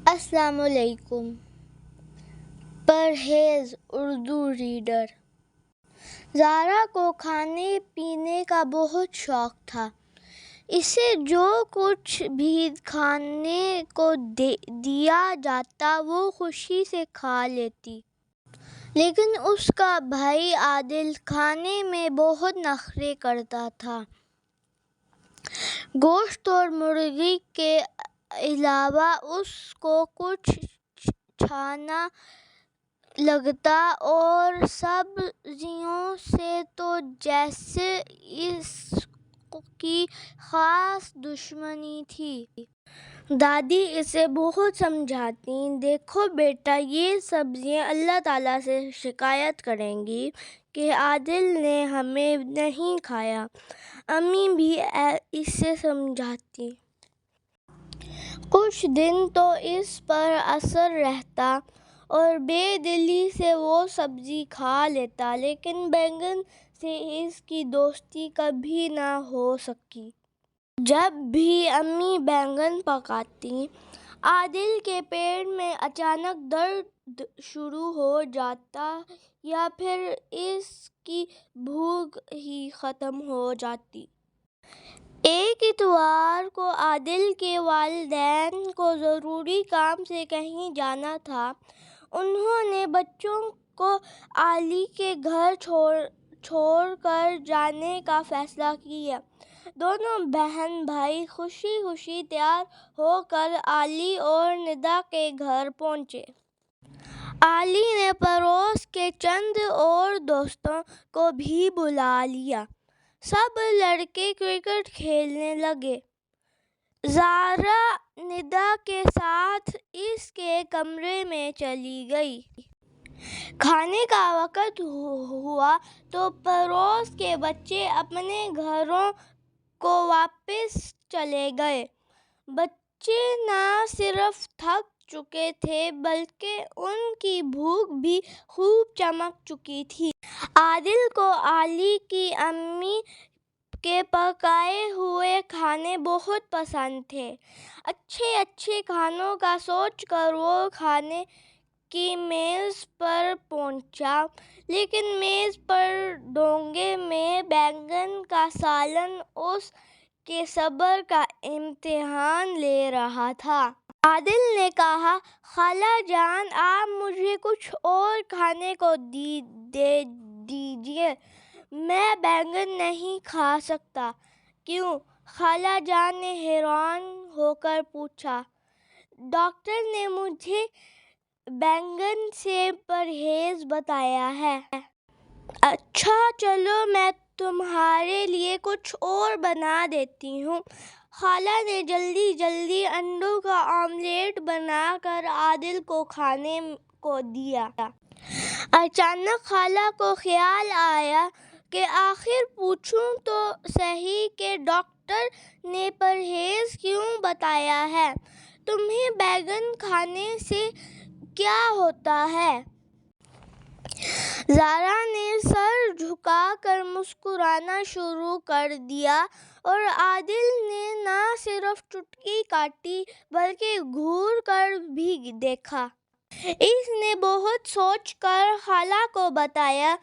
السلام علیکم۔ پرہیز اردو ریڈر۔ زارا کو کھانے پینے کا بہت شوق تھا۔ اسے جو کچھ بھی کھانے کو دیا جاتا وہ خوشی سے کھا لیتی، لیکن اس کا بھائی عادل کھانے میں بہت نخرے کرتا تھا۔ گوشت اور مرغی کے علاوہ اس کو کچھ اچھا نہ لگتا اور سبزیوں سے تو جیسے اس کی خاص دشمنی تھی۔ دادی اسے بہت سمجھاتیں، دیکھو بیٹا، یہ سبزیاں اللہ تعالیٰ سے شکایت کریں گی کہ عادل نے ہمیں نہیں کھایا۔ امی بھی اسے سمجھاتیں۔ کچھ دن تو اس پر اثر رہتا اور بے دلی سے وہ سبزی کھا لیتا، لیکن بینگن سے اس کی دوستی کبھی نہ ہو سکی۔ جب بھی امی بینگن پکاتیں، عادل کے پیٹ میں اچانک درد شروع ہو جاتا یا پھر اس کی بھوک ہی ختم ہو جاتی۔ ایک اتوار کو عادل کے والدین کو ضروری کام سے کہیں جانا تھا۔ انہوں نے بچوں کو علی کے گھر چھوڑ کر جانے کا فیصلہ کیا۔ دونوں بہن بھائی خوشی خوشی تیار ہو کر علی اور ندا کے گھر پہنچے۔ علی نے پڑوس کے چند اور دوستوں کو بھی بلا لیا۔ سب لڑکے کرکٹ کھیلنے لگے۔ زارا ندا کے ساتھ اس کے کمرے میں چلی گئی۔ کھانے کا وقت ہوا تو پڑوس کے بچے اپنے گھروں کو واپس چلے گئے۔ بچے نہ صرف تھک چکے تھے بلکہ ان کی بھوک بھی خوب چمک چکی تھی۔ عادل کو علی کی امی کے پکائے ہوئے کھانے بہت پسند تھے۔ اچھے اچھے کھانوں کا سوچ کر وہ کھانے کی میز پر پہنچا، لیکن میز پر ڈونگے میں بینگن کا سالن اس کے صبر کا امتحان لے رہا تھا۔ عادل نے کہا، خالہ جان، آپ مجھے کچھ اور کھانے کو دے دیجیے، میں بینگن نہیں کھا سکتا۔ کیوں؟ خالہ جان نے حیران ہو کر پوچھا۔ ڈاکٹر نے مجھے بینگن سے پرہیز بتایا ہے۔ اچھا چلو میں تمہارے لیے کچھ اور بنا دیتی ہوں۔ خالہ نے جلدی جلدی انڈوں کا آملیٹ بنا کر عادل کو کھانے کو دیا۔ اچانک خالہ کو خیال آیا کہ آخر پوچھوں تو صحیح کہ ڈاکٹر نے پرہیز کیوں بتایا ہے؟ تمہیں بینگن کھانے سے کیا ہوتا ہے؟ زارا نے سر جھکا کر مسکرانا شروع کر دیا اور عادل نے نہ صرف چٹکی کاٹی بلکہ گھور کر بھی دیکھا۔ اس نے بہت سوچ کر خالہ کو بتایا،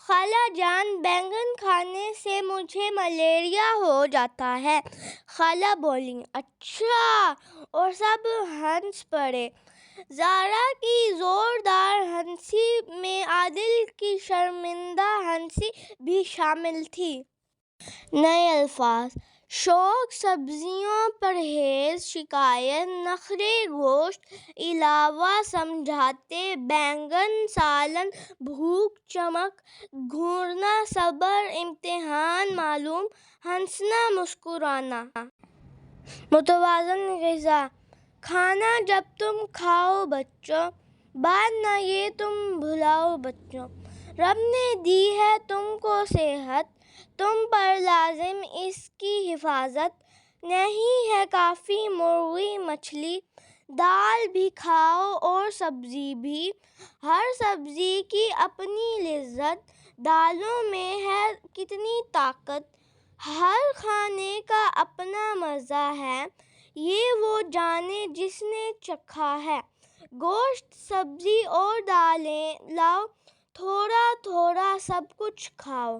خالہ جان، بینگن کھانے سے مجھے ملیریا ہو جاتا ہے۔ خالہ بولیں، اچھا، اور سب ہنس پڑے۔ زارا کی زوردار ہنسی میں عادل کی شرمندہ ہنسی بھی شامل تھی۔ نئے الفاظ: شوق، سبزیوں، پرہیز، شکایت، نخرے، گوشت، علاوہ، سمجھاتے، بینگن، سالن، بھوک، چمک، گھورنا، صبر، امتحان، معلوم، ہنسنا، مسکرانا۔ متوازن غذا: کھانا جب تم کھاؤ بچوں، بات نہ یہ تم بھلاؤ بچوں۔ رب نے دی ہے تم کو صحت، تم پر لازم اس کی حفاظت۔ نہیں ہے کافی مرغی مچھلی، دال بھی کھاؤ اور سبزی بھی۔ ہر سبزی کی اپنی لذت، دالوں میں ہے کتنی طاقت۔ ہر کھانے کا اپنا مزہ ہے، یہ وہ جانے جس نے چکھا ہے۔ گوشت، سبزی اور دالیں لاؤ، تھوڑا تھوڑا سب کچھ کھاؤ۔